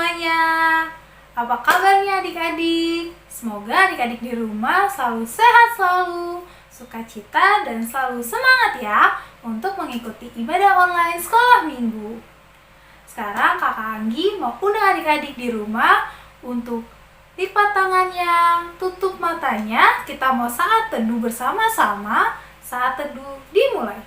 semuanya. Apa kabarnya adik-adik? Semoga adik-adik di rumah selalu sehat selalu, sukacita dan selalu semangat ya untuk mengikuti ibadah online sekolah minggu. Sekarang Kakak Anggi mau undang adik-adik di rumah untuk lipat tangannya, tutup matanya. Kita mau saat teduh bersama-sama. Saat teduh dimulai.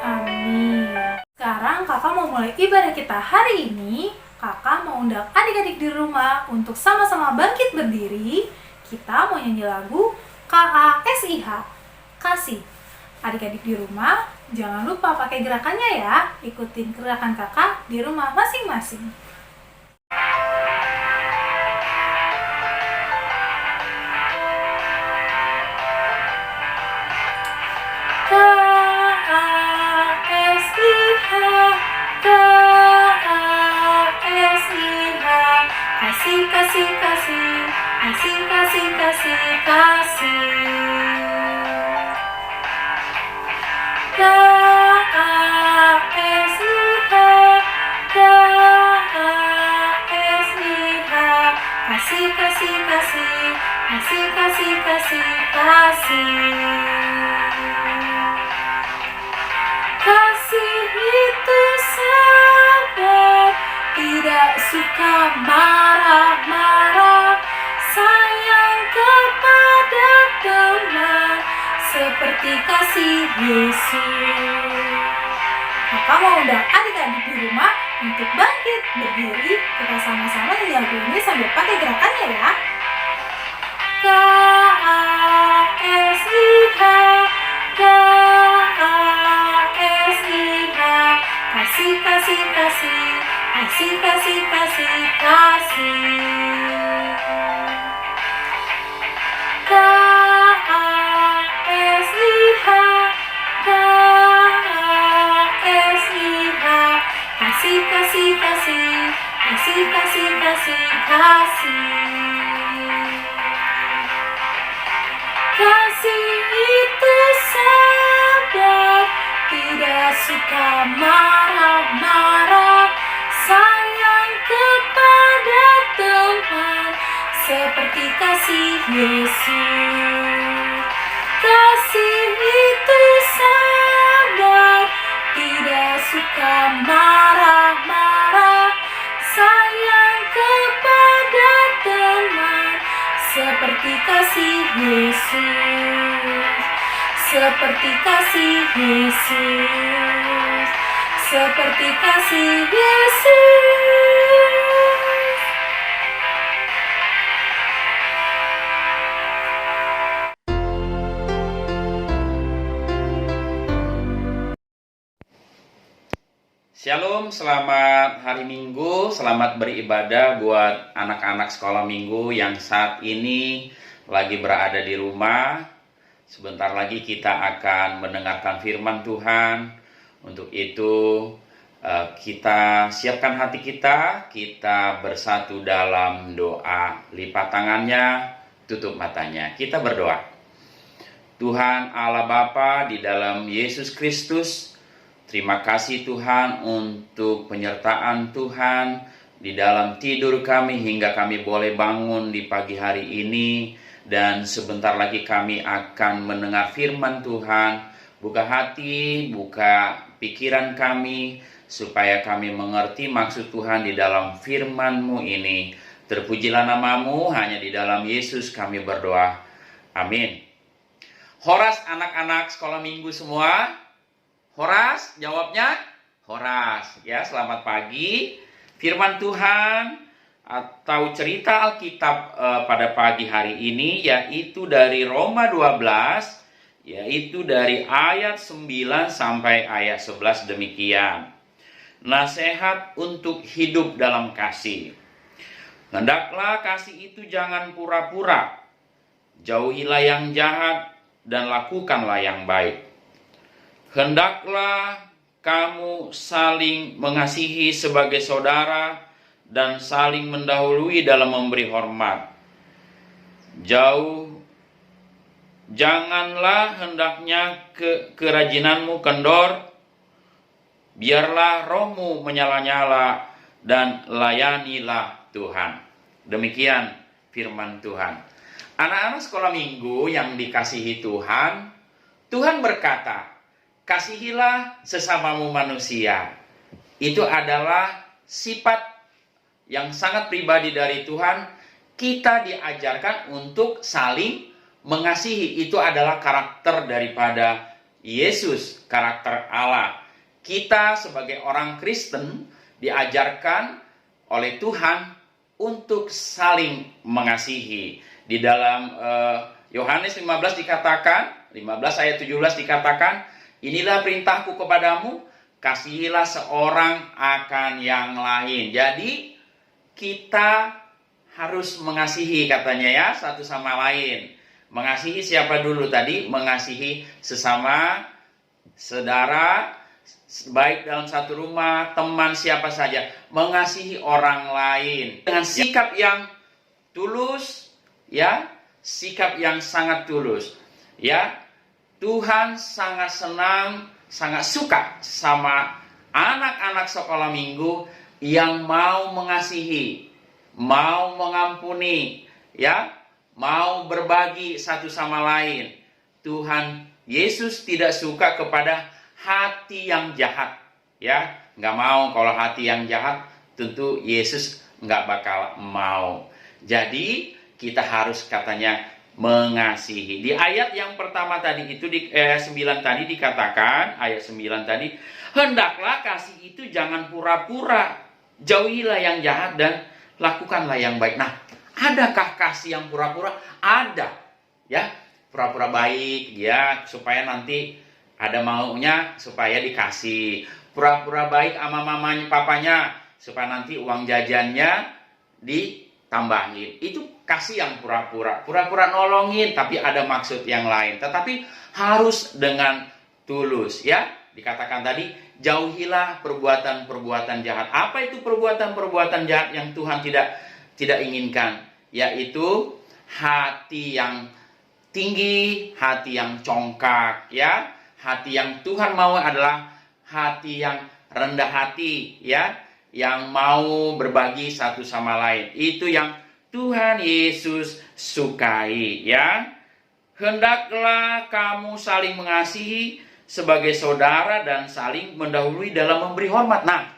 Amin. Sekarang kakak mau mulai ibadah kita hari ini. Kakak mau undang adik-adik di rumah untuk sama-sama bangkit berdiri. Kita mau nyanyi lagu KASIH, Kasih. Adik-adik di rumah, jangan lupa pakai gerakannya ya. Ikutin gerakan kakak di rumah masing-masing. Kasih, kasih, kasih, kasih, kasih, kasih, kasih. K-A-S-I-H, K-A-S-I-H, kasih, kasih, kasih, kasih, kasih, kasih, kasih. Kasih itu sabar, tidak suka marah-marah, sayang kepada teman, seperti kasih Yesus. Kakak mau undang adik-adik di rumah untuk bangkit berdiri. Kita sama-sama nyanyi lagu ini sambil pakai gerakannya ya. K-A-S-I-H, K-A-S-I-H, kasih, kasih, kasih, kasih, kasih, kasih, kasih. K-A-S-I-H, K-A-S-I-H, kasih, kasih, kasih, kasih, kasih, kasih, kasih. Kasih itu sabar, tidak suka marah-marah, sayang kepada teman, seperti kasih Yesus. Kasih itu sabar, tidak suka marah-marah, sayang kepada teman, seperti kasih Yesus. Seperti kasih Yesus. Seperti kasih Yesus. Shalom, selamat hari Minggu, selamat beribadah buat anak-anak sekolah minggu yang saat ini lagi berada di rumah. Sebentar lagi kita akan mendengarkan firman Tuhan. Untuk itu, Kita siapkan hati kita, kita bersatu dalam doa. Lipat tangannya, tutup matanya. Kita berdoa. Tuhan Allah Bapa di dalam Yesus Kristus, terima kasih Tuhan untuk penyertaan Tuhan di dalam tidur kami hingga kami boleh bangun di pagi hari ini. Dan sebentar lagi kami akan mendengar firman Tuhan. Buka hati, buka pikiran kami, supaya kami mengerti maksud Tuhan di dalam firman-Mu ini. Terpujilah nama-Mu, hanya di dalam Yesus kami berdoa. Amin. Horas anak-anak sekolah minggu semua. Horas, jawabnya Horas. Ya, selamat pagi. Firman Tuhan atau cerita Alkitab pada pagi hari ini yaitu dari Roma 12, yaitu dari ayat 9 sampai ayat 11 demikian. Nasihat untuk hidup dalam kasih. Hendaklah kasih itu jangan pura-pura. Jauhilah yang jahat dan lakukanlah yang baik. Hendaklah kamu saling mengasihi sebagai saudara dan saling mendahului dalam memberi hormat. Janganlah hendaknya kerajinanmu kendor. Biarlah rohmu menyala-nyala dan layanilah Tuhan. Demikian firman Tuhan. Anak-anak sekolah minggu yang dikasihi Tuhan, Tuhan berkata, kasihilah sesamamu manusia. Itu adalah sifat yang sangat pribadi dari Tuhan. Kita diajarkan untuk saling mengasihi. Itu adalah karakter daripada Yesus, karakter Allah. Kita sebagai orang Kristen diajarkan oleh Tuhan untuk saling mengasihi. Di dalam Yohanes 15 dikatakan, 15 ayat 17 dikatakan, inilah perintahku kepadamu, kasihilah seorang akan yang lain. Jadi kita harus mengasihi katanya ya, satu sama lain. Mengasihi siapa dulu tadi? Mengasihi sesama saudara, baik dalam satu rumah, teman siapa saja, mengasihi orang lain dengan sikap yang tulus, ya, sikap yang sangat tulus, ya. Tuhan sangat senang, sangat suka sama anak-anak sekolah minggu yang mau mengasihi, mau mengampuni, ya, mau berbagi satu sama lain. Tuhan Yesus tidak suka kepada hati yang jahat, ya, nggak mau. Kalau hati yang jahat, tentu Yesus nggak bakal mau. Jadi kita harus katanya mengasihi. Di ayat yang pertama tadi itu di 9 tadi dikatakan, ayat 9 tadi, hendaklah kasih itu jangan pura-pura, jauhilah yang jahat dan lakukanlah yang baik. Nah, adakah kasih yang pura-pura? Ada, ya, pura-pura baik, ya, supaya nanti ada maunya supaya dikasih. Pura-pura baik sama mamanya, papanya, supaya nanti uang jajannya ditambahin. Itu kasih yang pura-pura. Pura-pura nolongin, tapi ada maksud yang lain. Tetapi harus dengan tulus, ya. Dikatakan tadi, jauhilah perbuatan-perbuatan jahat. Apa itu perbuatan-perbuatan jahat yang Tuhan tidak inginkan? Yaitu hati yang tinggi, hati yang congkak, ya. Hati yang Tuhan mau adalah hati yang rendah hati, ya, yang mau berbagi satu sama lain. Itu yang Tuhan Yesus sukai, ya. Hendaklah kamu saling mengasihi sebagai saudara dan saling mendahului dalam memberi hormat. Nah,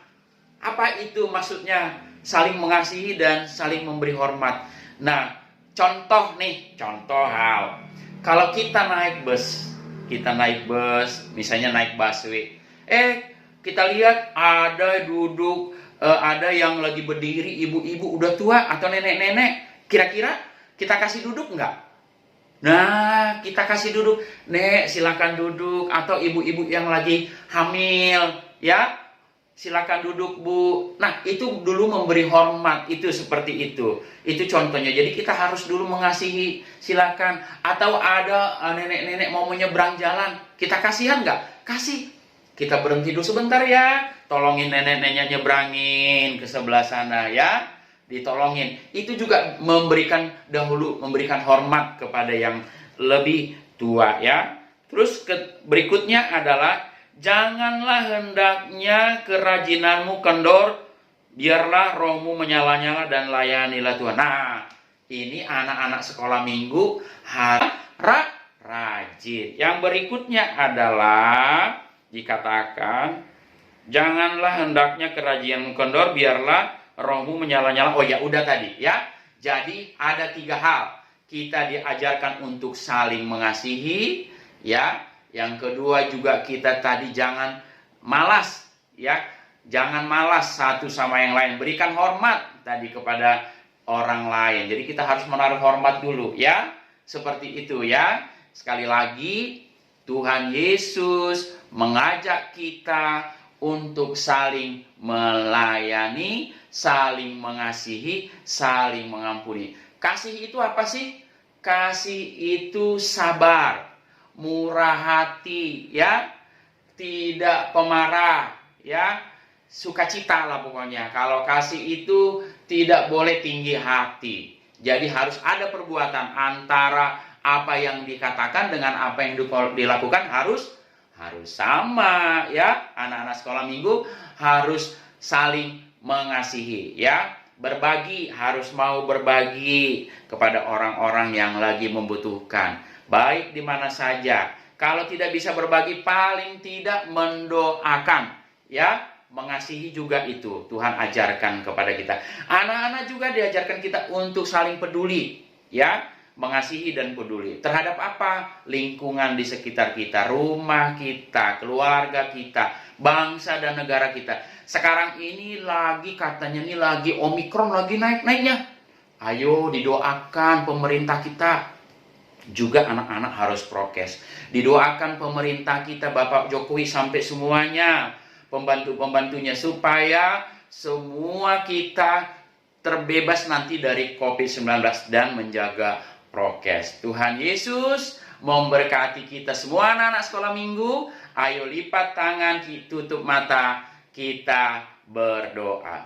apa itu maksudnya saling mengasihi dan saling memberi hormat? Nah, contoh hal. Kalau kita naik bus, misalnya naik busway. Kita lihat ada duduk, ada yang lagi berdiri, ibu-ibu udah tua atau nenek-nenek. Kira-kira kita kasih duduk enggak? Nah, kita kasih duduk. Nek, silakan duduk. Atau ibu-ibu yang lagi hamil, ya, silakan duduk, Bu. Nah, itu dulu memberi hormat, itu seperti itu. Itu contohnya. Jadi kita harus dulu mengasihi, silakan. Atau ada nenek-nenek mau menyeberang jalan, kita kasihan nggak? Kasih. Kita berhenti dulu sebentar ya. tolongin nenek-nenek nyebrangin ke sebelah sana ya, ditolongin. Itu juga memberikan hormat kepada yang lebih tua ya. Terus berikutnya adalah janganlah hendaknya kerajinanmu kendor, biarlah rohmu menyala-nyala dan layanilah Tuhan. Nah, ini anak-anak sekolah minggu harus rajin. Yang berikutnya adalah dikatakan janganlah hendaknya kerajinanmu kendor, biarlah rohmu menyala-nyala. Oh ya, udah tadi ya. Jadi ada 3 hal. Kita diajarkan untuk saling mengasihi ya. Yang kedua juga kita tadi jangan malas ya. Jangan malas satu sama yang lain. Berikan hormat tadi kepada orang lain. Jadi kita harus menaruh hormat dulu ya. Seperti itu ya. Sekali lagi Tuhan Yesus mengajak kita untuk saling melayani, saling mengasihi, saling mengampuni. Kasih itu apa sih? Kasih itu sabar, murah hati, ya, tidak pemarah, ya, sukacita lah pokoknya. Kalau kasih itu tidak boleh tinggi hati. Jadi harus ada perbuatan antara apa yang dikatakan dengan apa yang dilakukan harus sama ya. Anak-anak sekolah minggu harus saling mengasihi ya. Berbagi, harus mau berbagi kepada orang-orang yang lagi membutuhkan, baik di mana saja. Kalau tidak bisa berbagi, paling tidak mendoakan ya. Mengasihi juga itu Tuhan ajarkan kepada kita. Anak-anak juga diajarkan kita untuk saling peduli ya. Mengasihi dan peduli terhadap apa? Lingkungan di sekitar kita, rumah kita, keluarga kita, bangsa dan negara kita. Sekarang ini katanya lagi Omikron lagi naik-naiknya. Ayo didoakan pemerintah kita. Juga anak-anak harus prokes. Didoakan pemerintah kita, Bapak Jokowi sampai semuanya, pembantu-pembantunya, supaya semua kita terbebas nanti dari COVID-19 dan menjaga prokes. Tuhan Yesus memberkati kita semua anak-anak sekolah minggu. Ayo lipat tangan, tutup mata, kita berdoa.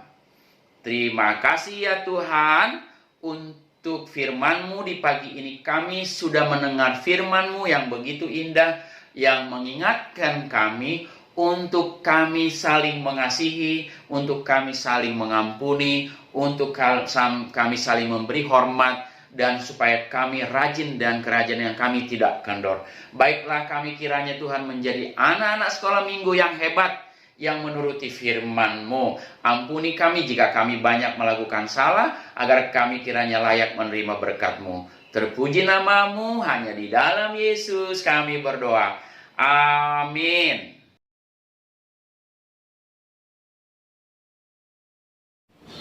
Terima kasih ya Tuhan untuk firman-Mu di pagi ini. Kami sudah mendengar firman-Mu yang begitu indah, yang mengingatkan kami untuk kami saling mengasihi, untuk kami saling mengampuni, untuk kami saling memberi hormat, dan supaya kami rajin dan kerajaan yang kami tidak kendor. Baiklah kami kiranya Tuhan menjadi anak-anak sekolah minggu yang hebat, yang menuruti firman-Mu. Ampuni kami jika kami banyak melakukan salah, agar kami kiranya layak menerima berkat-Mu. Terpuji nama-Mu, hanya di dalam Yesus kami berdoa. Amin.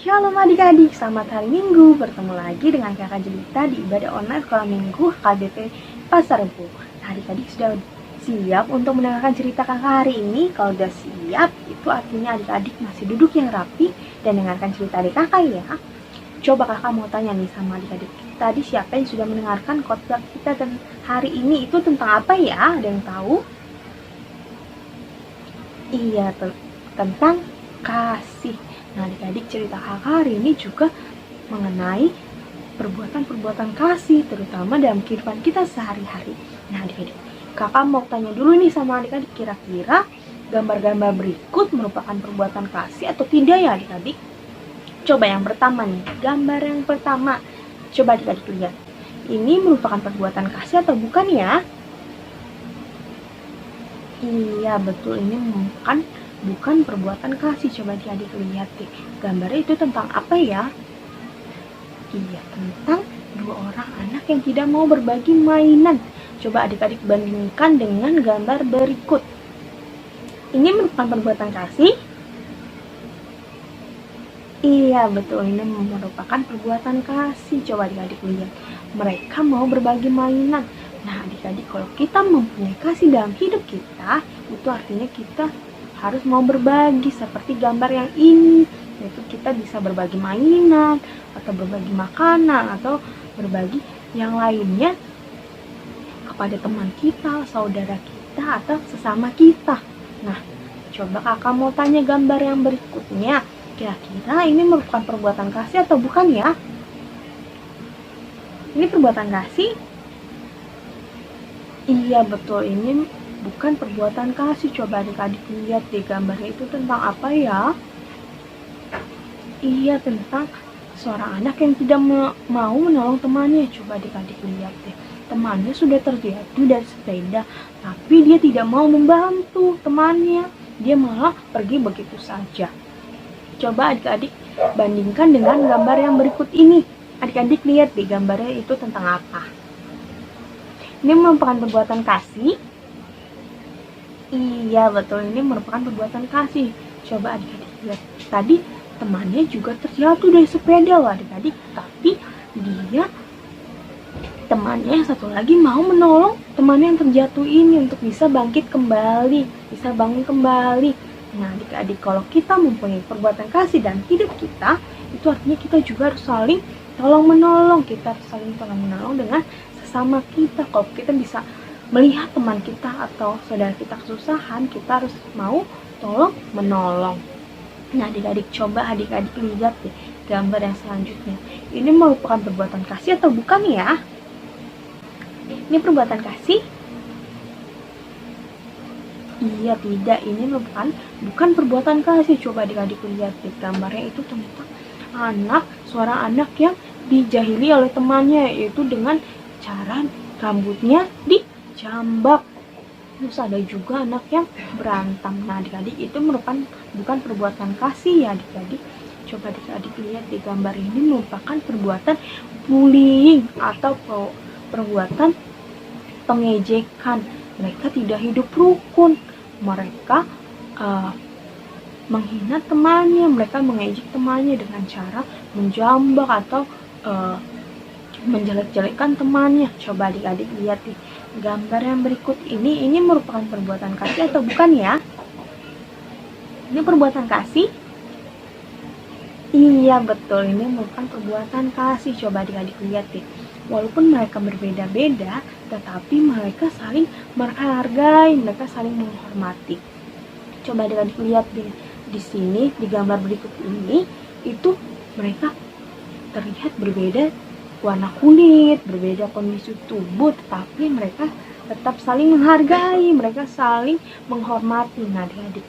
Shalom adik-adik, selamat hari Minggu. Bertemu lagi dengan kakak Jelita di ibadah online sekolah minggu KBP Pasar Rebo. Nah, adik-adik sudah siap untuk mendengarkan cerita kakak hari ini? Kalau sudah siap, itu artinya adik-adik masih duduk yang rapi dan dengarkan cerita adik kakak ya. Coba kakak mau tanya nih sama adik-adik, tadi siapa yang sudah mendengarkan khotbah kita dan hari ini itu tentang apa ya? Ada yang tahu? Iya, tentang kasih. Nah, adik-adik cerita kakak hari ini juga mengenai perbuatan-perbuatan kasih, terutama dalam kehidupan kita sehari-hari. Nah, adik-adik, kakak mau tanya dulu nih sama adik-adik, kira-kira gambar-gambar berikut merupakan perbuatan kasih atau tidak ya adik-adik? Coba yang pertama nih, gambar yang pertama. Coba adik-adik lihat. Ini merupakan perbuatan kasih atau bukan ya? Iya, betul, ini bukan perbuatan kasih. Coba adik-adik lihat deh, gambarnya itu tentang apa ya? Iya, tentang 2 orang anak yang tidak mau berbagi mainan. Coba adik-adik bandingkan dengan gambar berikut. Ini merupakan perbuatan kasih? Iya, betul, ini merupakan perbuatan kasih. Coba adik-adik lihat, mereka mau berbagi mainan. Nah, adik-adik, kalau kita mempunyai kasih dalam hidup kita, itu artinya kita harus mau berbagi seperti gambar yang ini, yaitu kita bisa berbagi mainan atau berbagi makanan atau berbagi yang lainnya kepada teman kita, saudara kita atau sesama kita. Nah, Coba kakak mau tanya gambar yang berikutnya. Kira-kira ini merupakan perbuatan kasih atau bukan ya? Ini perbuatan kasih? Iya betul, ini bukan perbuatan kasih. Coba adik-adik lihat di gambarnya itu tentang apa ya? Iya, tentang seorang anak yang tidak mau menolong temannya. Coba adik-adik lihat deh. Temannya sudah terjatuh dari sepeda, tapi dia tidak mau membantu temannya. Dia malah pergi begitu saja. Coba adik-adik bandingkan dengan gambar yang berikut ini. Adik-adik lihat di gambarnya itu tentang apa. Ini merupakan perbuatan kasih. Iya betul, ini merupakan perbuatan kasih. Coba adik-adik lihat. Tadi temannya juga terjatuh dari sepeda loh adik-adik. Tapi temannya yang satu lagi mau menolong temannya yang terjatuh ini untuk bisa bangkit kembali, bisa bangun kembali. Nah adik-adik, kalau kita mempunyai perbuatan kasih dalam hidup kita, itu artinya kita juga harus saling tolong menolong. Kita harus saling tolong menolong dengan sesama kita. Kalau kita bisa melihat teman kita atau saudara kita kesusahan, kita harus mau tolong menolong. Nah adik-adik, coba adik-adik lihat deh gambar yang selanjutnya. Ini merupakan perbuatan kasih atau bukan ya? Ini perbuatan kasih? Iya tidak, ini merupakan bukan perbuatan kasih. Coba adik-adik lihat deh gambarnya itu tentang seorang anak yang dijahili oleh temannya, yaitu dengan cara rambutnya dijambak. Terus ada juga anak yang berantem. Nah adik-adik, itu merupakan bukan perbuatan kasih ya adik-adik. Coba adik-adik lihat di gambar ini merupakan perbuatan bullying atau perbuatan pengejekan. Mereka tidak hidup rukun. Mereka menghina temannya, mereka mengejek temannya dengan cara menjambak atau menjelek-jelekan temannya. Coba adik-adik lihat nih gambar yang berikut ini merupakan perbuatan kasih atau bukan ya? Ini perbuatan kasih? Iya betul, ini merupakan perbuatan kasih. Coba adik-adik lihat deh. Walaupun mereka berbeda-beda, tetapi mereka saling menghargai, mereka saling menghormati. Coba adik-adik lihat deh di sini di gambar berikut ini, itu mereka terlihat berbeda warna kulit, berbeda kondisi tubuh, tetapi mereka tetap saling menghargai, mereka saling menghormati. Nah adik-adik,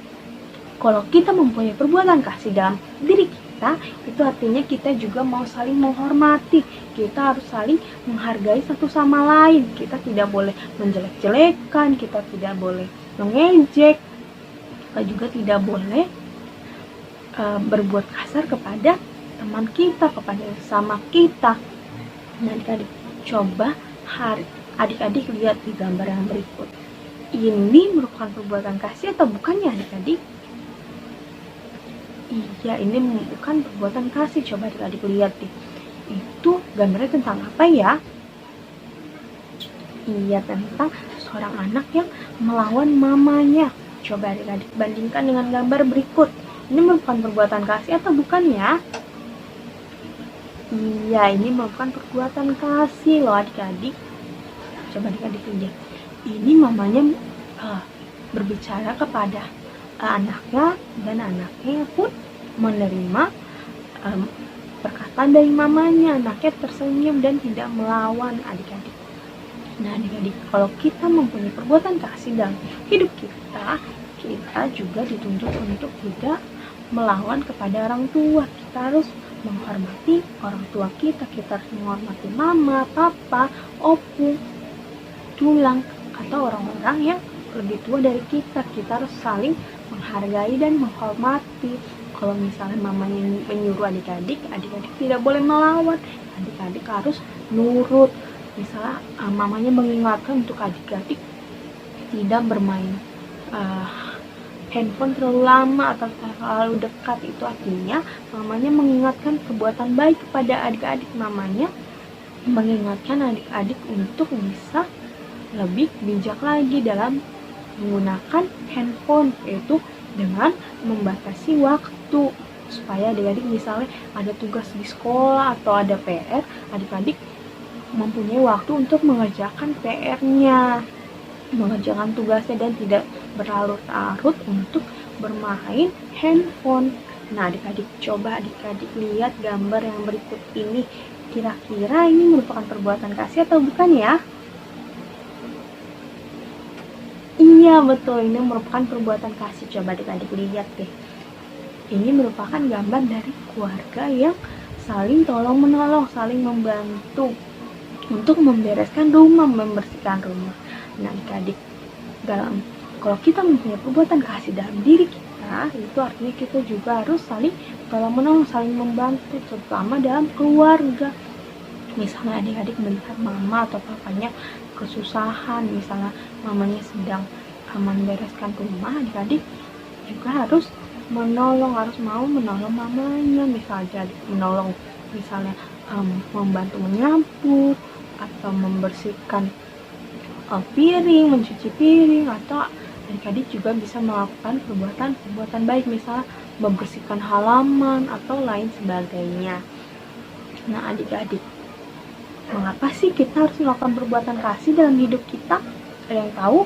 kalau kita mempunyai perbuatan kasih dalam diri kita, itu artinya kita juga mau saling menghormati. Kita harus saling menghargai satu sama lain. Kita tidak boleh menjelek-jelekan, kita tidak boleh mengejek, kita juga tidak boleh berbuat kasar kepada teman kita, kepada sesama kita. Nah adik-adik, coba adik-adik lihat di gambar yang berikut. Ini merupakan perbuatan kasih atau bukan ya adik-adik? Iya, ini bukan perbuatan kasih. Coba adik-adik lihat deh. Itu gambarnya tentang apa ya? Iya, tentang seorang anak yang melawan mamanya. Coba adik-adik bandingkan dengan gambar berikut. Ini merupakan perbuatan kasih atau bukan ya? Iya, ini merupakan perbuatan kasih loh adik-adik. Coba adik-adik lihat. Ini mamanya berbicara kepada anaknya, dan anaknya pun menerima perkataan dari mamanya. Anaknya tersenyum dan tidak melawan adik-adik. Nah adik-adik, kalau kita mempunyai perbuatan kasih dalam hidup kita, kita juga dituntut untuk tidak melawan kepada orang tua. Kita harus menghormati orang tua kita. Kita harus menghormati mama, papa, opu, tulang, atau orang-orang yang lebih tua dari kita. Kita harus saling menghargai dan menghormati. Kalau misalnya mamanya menyuruh adik-adik, adik-adik tidak boleh melawan. Adik-adik harus nurut. Misalnya mamanya mengingatkan untuk adik-adik tidak bermain handphone terlalu lama atau terlalu dekat, itu artinya mamanya mengingatkan perbuatan baik kepada adik-adik. Mamanya mengingatkan adik-adik untuk bisa lebih bijak lagi dalam menggunakan handphone, yaitu dengan membatasi waktu, supaya adik-adik misalnya ada tugas di sekolah atau ada PR, adik-adik mempunyai waktu untuk mengerjakan PR-nya, mengerjakan tugasnya, dan tidak berlarut-larut untuk bermain handphone. Nah, adik-adik coba adik-adik lihat gambar yang berikut ini. Kira-kira ini merupakan perbuatan kasih atau bukan ya? Iya, betul, ini merupakan perbuatan kasih. Coba adik-adik lihat deh. Ini merupakan gambar dari keluarga yang saling tolong-menolong, saling membantu untuk membereskan rumah, membersihkan rumah. Nah, adik-adik, kalau kita mempunyai perbuatan kasih dalam diri kita, itu artinya kita juga harus saling tolong-menolong, saling membantu, terutama dalam keluarga. Misalnya adik-adik melihat mama atau papanya kesusahan, misalnya mamanya sedang membereskan rumah, adik-adik juga harus menolong, harus mau menolong mamanya, misalnya membantu menyapu atau membersihkan piring, mencuci piring, atau adik-adik juga bisa melakukan perbuatan baik, misalnya membersihkan halaman atau lain sebagainya. Nah, adik-adik, mengapa sih kita harus melakukan perbuatan kasih dalam hidup kita? Ada yang tahu?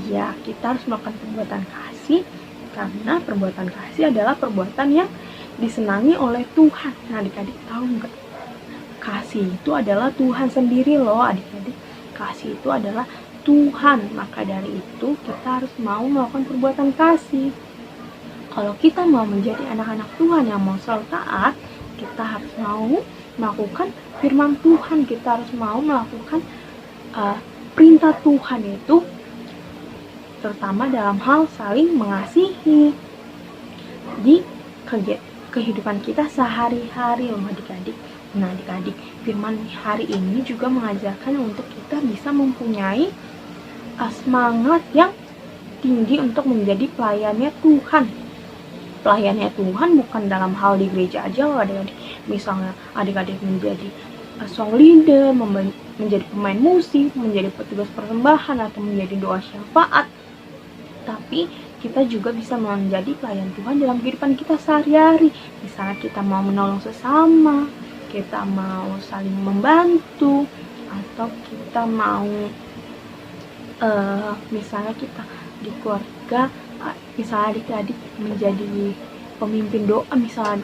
Iya, kita harus melakukan perbuatan kasih karena perbuatan kasih adalah perbuatan yang disenangi oleh Tuhan. Nah, adik-adik tahu nggak? Kasih itu adalah Tuhan sendiri loh, adik-adik. Kasih itu adalah Tuhan. Maka dari itu kita harus mau melakukan perbuatan kasih. Kalau kita mau menjadi anak-anak Tuhan yang mau selalu taat, kita harus mau melakukan firman Tuhan. Kita harus mau melakukan perintah Tuhan itu, terutama dalam hal saling mengasihi di kehidupan kita sehari-hari loh adik-adik. Nah, adik-adik, firman hari ini juga mengajarkan untuk kita bisa mempunyai semangat yang tinggi untuk menjadi pelayannya Tuhan. Pelayannya Tuhan bukan dalam hal di gereja aja loh adik-adik. Misalnya adik-adik menjadi song leader, menjadi pemain musik, menjadi petugas persembahan, atau menjadi doa syafaat. Tapi kita juga bisa menjadi pelayan Tuhan dalam kehidupan kita sehari-hari. Misalnya kita mau menolong sesama, kita mau saling membantu, atau kita mau misalnya kita di keluarga, misalnya adik-adik menjadi pemimpin doa, misalnya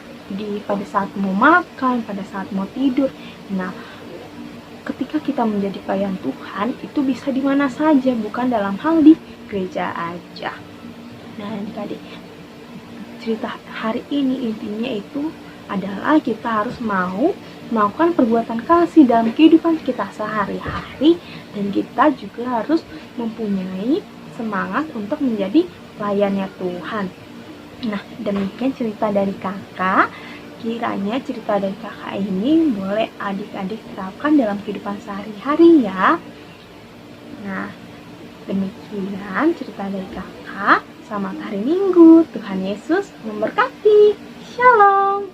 pada saat mau makan, pada saat mau tidur. Nah, ketika kita menjadi pelayan Tuhan, itu bisa di mana saja, bukan dalam hal di gereja aja. Nah, adik-adik, cerita hari ini intinya itu adalah kita harus mau melakukan perbuatan kasih dalam kehidupan kita sehari-hari, dan kita juga harus mempunyai semangat untuk menjadi pelayannya Tuhan. Nah, demikian cerita dari kakak. Kiranya cerita dari kakak ini boleh adik-adik terapkan dalam kehidupan sehari-hari ya. Nah, demikian cerita dari kakak. Selamat hari Minggu. Tuhan Yesus memberkati. Shalom.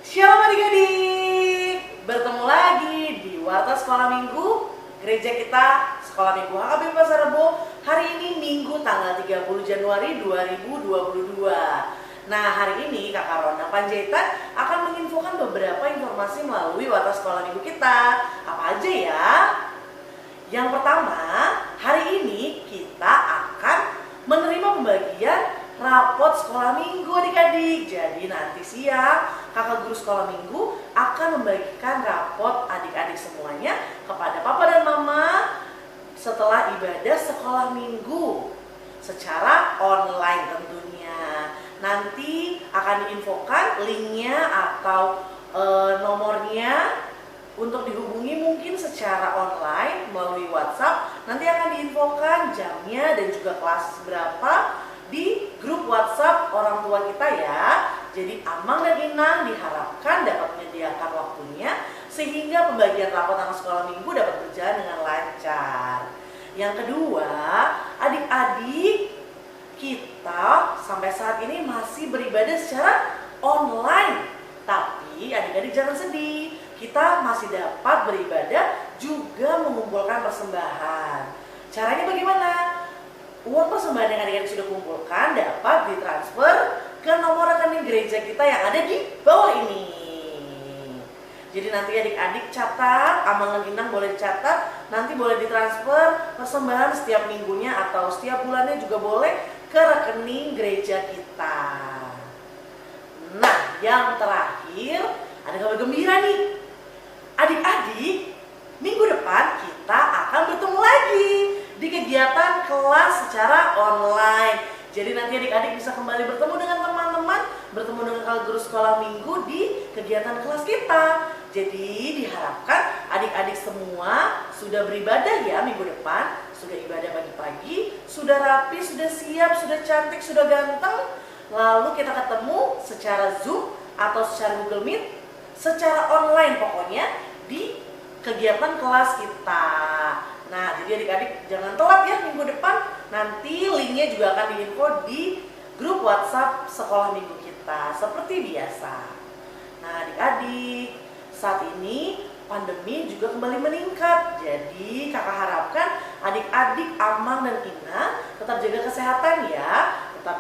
Shalom adik-adik, bertemu lagi di Warta Sekolah Minggu gereja kita, Sekolah Minggu HKBP Pasar Rebo. Hari ini Minggu tanggal 30 Januari 2022. Nah, hari ini Kakak Ronda Panjaitan akan menginfokan beberapa informasi melalui Warta Sekolah Minggu kita. Apa aja ya? Yang pertama, hari ini kita akan menerima pembagian rapot sekolah minggu adik-adik. Jadi nanti siang kakak guru sekolah minggu akan membagikan rapot adik-adik semuanya kepada papa dan mama setelah ibadah sekolah minggu secara online tentunya. Nanti akan diinfokan linknya atau nomornya untuk dihubungi mungkin secara online melalui WhatsApp. Nanti akan diinfokan jamnya dan juga kelas berapa di grup WhatsApp orang tua kita ya. Jadi Amang dan Inang diharapkan dapat menyediakan waktunya sehingga pembagian rapot anak sekolah minggu dapat berjalan dengan lancar. Yang kedua, adik-adik kita sampai saat ini masih beribadah secara online. Tapi adik-adik jangan sedih, kita masih dapat beribadah juga mengumpulkan persembahan. Caranya bagaimana? Uang persembahan yang adik-adik sudah kumpulkan dapat ditransfer ke nomor rekening gereja kita yang ada di bawah ini. Jadi nanti adik-adik catat, amalan Inang boleh dicatat, nanti boleh ditransfer persembahan setiap minggunya atau setiap bulannya juga boleh ke rekening gereja kita. Nah, yang terakhir ada kabar gembira nih. Adik-adik, minggu depan kita akan bertemu lagi di kegiatan kelas secara online. Jadi nanti adik-adik bisa kembali bertemu dengan teman-teman, bertemu dengan guru sekolah minggu di kegiatan kelas kita. Jadi diharapkan adik-adik semua sudah beribadah ya minggu depan, sudah ibadah pagi-pagi, sudah rapi, sudah siap, sudah cantik, sudah ganteng. Lalu kita ketemu secara Zoom atau secara Google Meet, secara online pokoknya di kegiatan kelas kita. Nah, jadi adik-adik jangan telat ya minggu depan. Nanti linknya juga akan diinfo di grup WhatsApp sekolah minggu kita seperti biasa. Nah, adik-adik, saat ini pandemi juga kembali meningkat. Jadi kakak harapkan adik-adik Amang dan Ina tetap jaga kesehatan ya. Tetap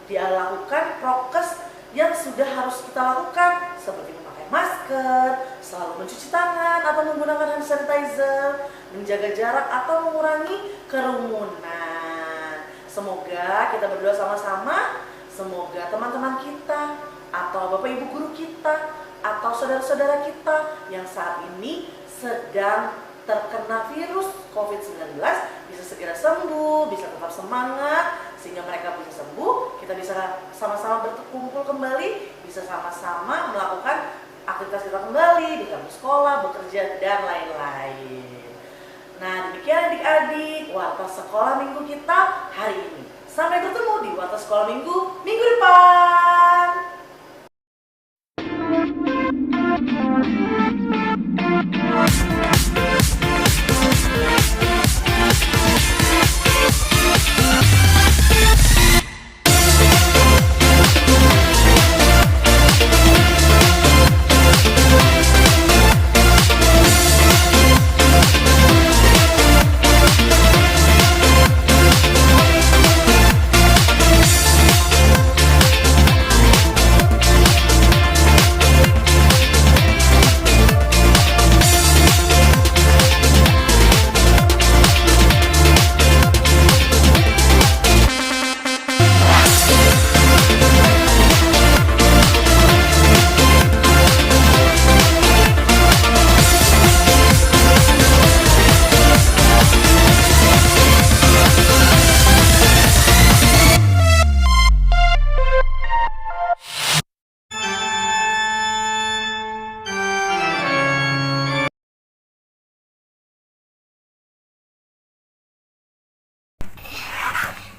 dilakukan prokes yang sudah harus kita lakukan seperti memakai masker, selalu mencuci tangan atau menggunakan hand sanitizer, menjaga jarak atau mengurangi kerumunan. Semoga kita berdoa sama-sama, semoga teman-teman kita atau bapak ibu guru kita atau saudara-saudara kita yang saat ini sedang terkena virus COVID-19 bisa segera sembuh, bisa tetap semangat sehingga mereka bisa sembuh, kita bisa sama-sama berkumpul kembali, bisa sama-sama melakukan aktivitas kita kembali, bisa bersekolah, bekerja, dan lain-lain. Nah, demikian adik-adik Warta Sekolah Minggu kita hari ini. Sampai bertemu di Warta Sekolah Minggu minggu depan.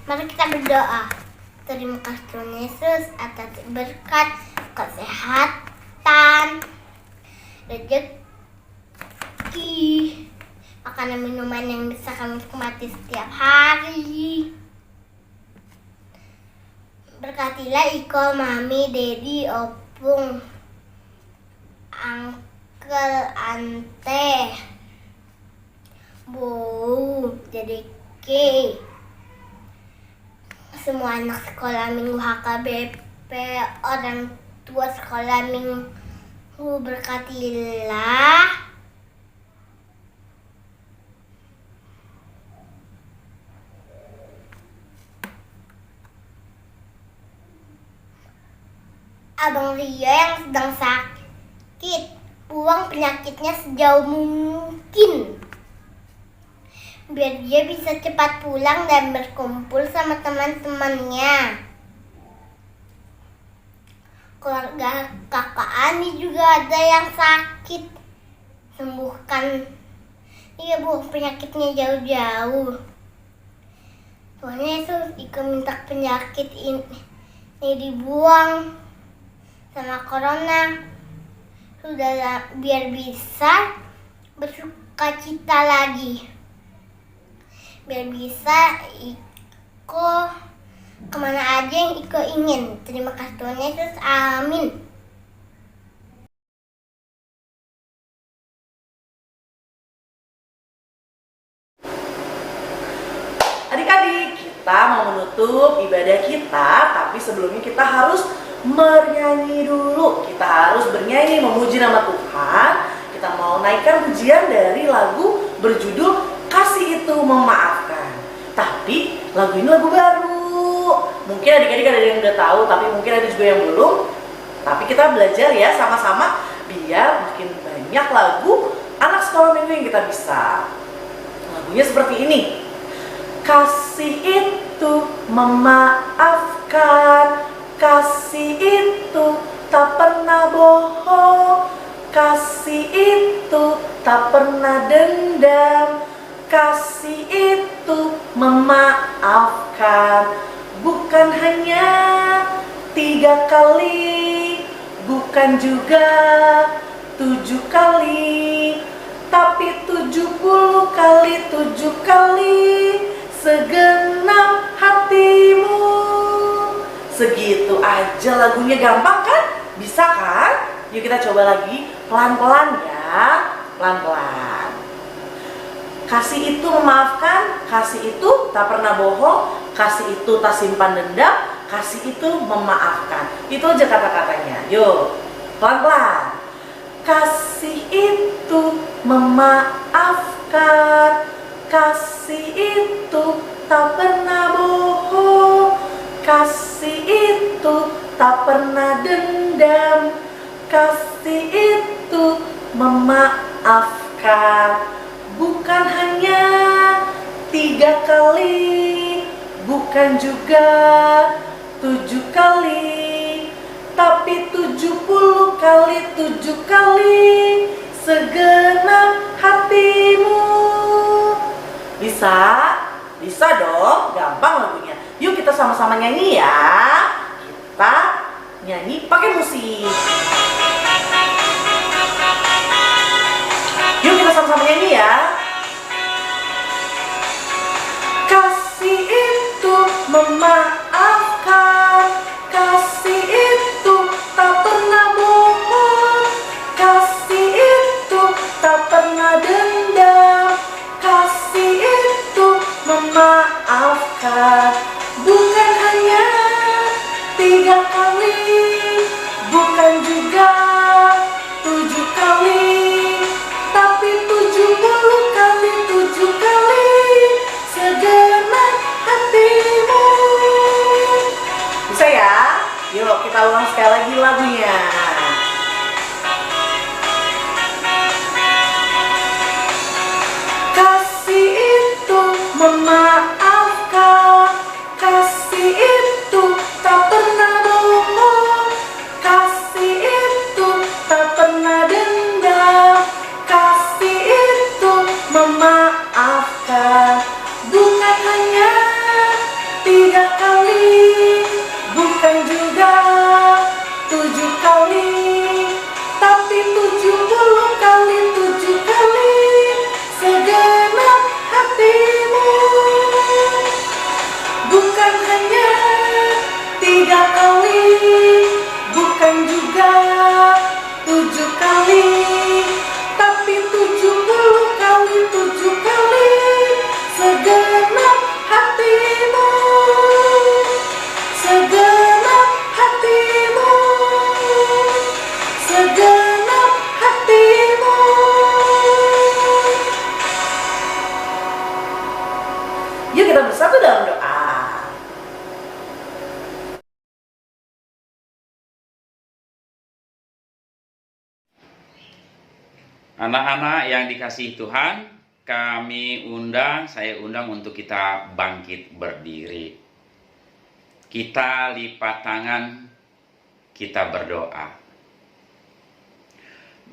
Mari kita berdoa. Terima kasih Tuhan Yesus atas berkat, kesehatan, rezeki, makanan minuman yang bisa kami nikmati setiap hari. Berkatilah Iko, Mami, Dedi, Opung, Uncle, Ante, Bu, Dedeke, semua anak sekolah minggu HKBP, orang tua sekolah minggu, berkatilah Abang Rio yang sedang sakit, buang penyakitnya sejauh mungkin biar dia bisa cepat pulang dan berkumpul sama teman-temannya. Keluarga kakak Ani juga ada yang sakit, sembuhkan dia, buang penyakitnya jauh-jauh. Tuhan Yesus, Ika minta penyakit ini dibuang sama corona, sudah biar bisa bersukacita lagi. Biar bisa Iko kemana aja yang Iko ingin. Terima kasih Tuhan Yesus, amin. Adik-adik, kita mau menutup ibadah kita, tapi sebelumnya kita harus bernyanyi dulu. Kita harus bernyanyi memuji nama Tuhan kita mau naikkan pujian dari lagu berjudul Kasih Itu Memaafkan. Tapi lagu ini lagu baru. Mungkin adik-adik ada yang udah tahu, tapi mungkin ada juga yang belum. Tapi kita belajar ya sama-sama biar makin banyak lagu anak sekolah minggu yang kita bisa. Lagunya seperti ini. Kasih itu memaafkan, kasih itu tak pernah bohong, kasih itu tak pernah dendam, kasih itu memaafkan. Bukan hanya 3 kali, bukan juga 7 kali, tapi 70 kali 7 kali segenap hatimu. Segitu aja lagunya, gampang kan? Bisa kan? Yuk kita coba lagi pelan-pelan ya. Pelan-pelan. Kasih itu memaafkan, kasih itu tak pernah bohong, kasih itu tak simpan dendam, kasih itu memaafkan. Itu aja kata-katanya. Yuk, pelan-pelan. Kasih itu memaafkan, kasih itu tak pernah bohong, kasih itu tak pernah dendam, kasih itu memaafkan. Bukan hanya 3 kali, bukan juga 7 kali, tapi 70 kali 7 kali segenap hatimu. Bisa? Bisa dong, gampang lagunya. Yuk kita sama-sama nyanyi ya. Kita nyanyi pakai musik. Yuk kita sama-sama nyanyi ya. Kasih itu memaafkan, kasih itu tak pernah bohong, kasih itu tak pernah dendam, kasih itu memaafkan. Bukan hanya 3 kali, bukan juga 7 kali, tapi 70 kali 7 kali segenap hatimu. Bisa ya? Yuk kita ulang sekali lagi lagunya. Kasih itu memaafkan, kasih itu tak pernah bohong, kasih itu tak pernah dendam, kasih itu memaafkan. Bukan hanya 3 kali, bukan juga 7 kali, tapi 70 kali 7 kali segenap hatimu. Bukan hanya 3 kali, bukan juga 7 kali, tapi 70 kali 7 kali segenap hatimu. Segenap hatimu, segenap hatimu. Yuk kita bersatu dalam doa. Anak-anak yang dikasihi Tuhan, saya undang untuk kita bangkit berdiri. Kita lipat tangan, kita berdoa.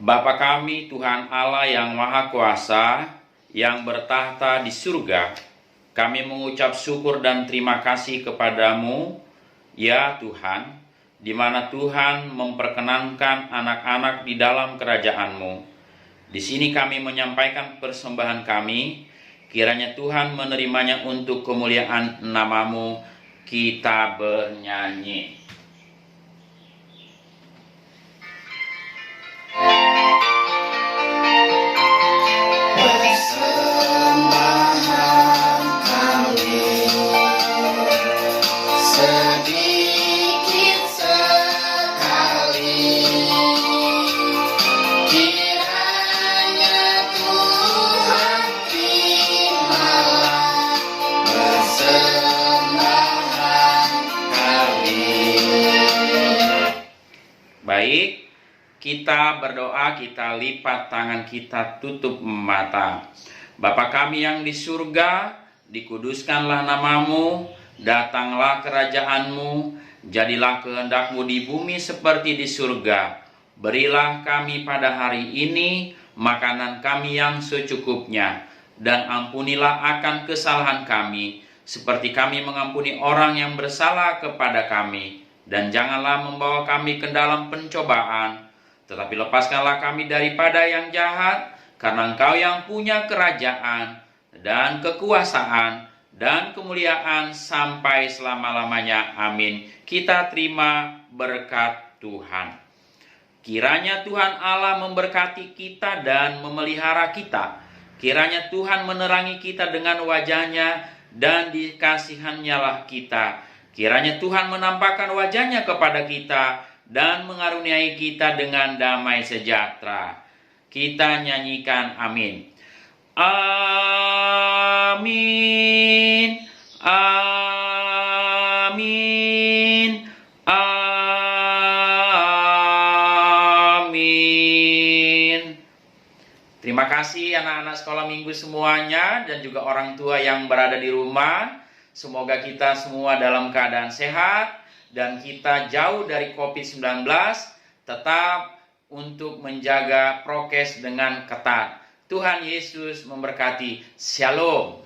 Bapa kami, Tuhan Allah yang Maha Kuasa, yang bertahta di surga, kami mengucap syukur dan terima kasih kepadamu, ya Tuhan, di mana Tuhan memperkenankan anak-anak di dalam kerajaan-Mu. Di sini kami menyampaikan persembahan kami, kiranya Tuhan menerimanya untuk kemuliaan nama-Mu. Kita bernyanyi. Sedikit sekali kiranya baik, kita berdoa, kita lipat tangan, kita tutup mata. Bapa kami yang di surga, dikuduskanlah namamu, datanglah kerajaanmu, jadilah kehendak-Mu di bumi seperti di surga. Berilah kami pada hari ini makanan kami yang secukupnya, dan ampunilah akan kesalahan kami, seperti kami mengampuni orang yang bersalah kepada kami. Dan janganlah membawa kami ke dalam pencobaan, tetapi lepaskanlah kami daripada yang jahat, karena Engkau yang punya kerajaan dan kekuasaan dan kemuliaan sampai selama-lamanya. Amin. Kita terima berkat Tuhan. Kiranya Tuhan Allah memberkati kita dan memelihara kita. Kiranya Tuhan menerangi kita dengan wajah-Nya dan dikasihan-Nyalah kita. Kiranya Tuhan menampakkan wajah-Nya kepada kita dan mengaruniai kita dengan damai sejahtera. Kita nyanyikan amin. Amin. Amin. Amin. Terima kasih anak-anak sekolah minggu semuanya dan juga orang tua yang berada di rumah. Semoga kita semua dalam keadaan sehat dan kita jauh dari COVID-19, tetap untuk menjaga prokes dengan ketat. Tuhan Yesus memberkati. Shalom.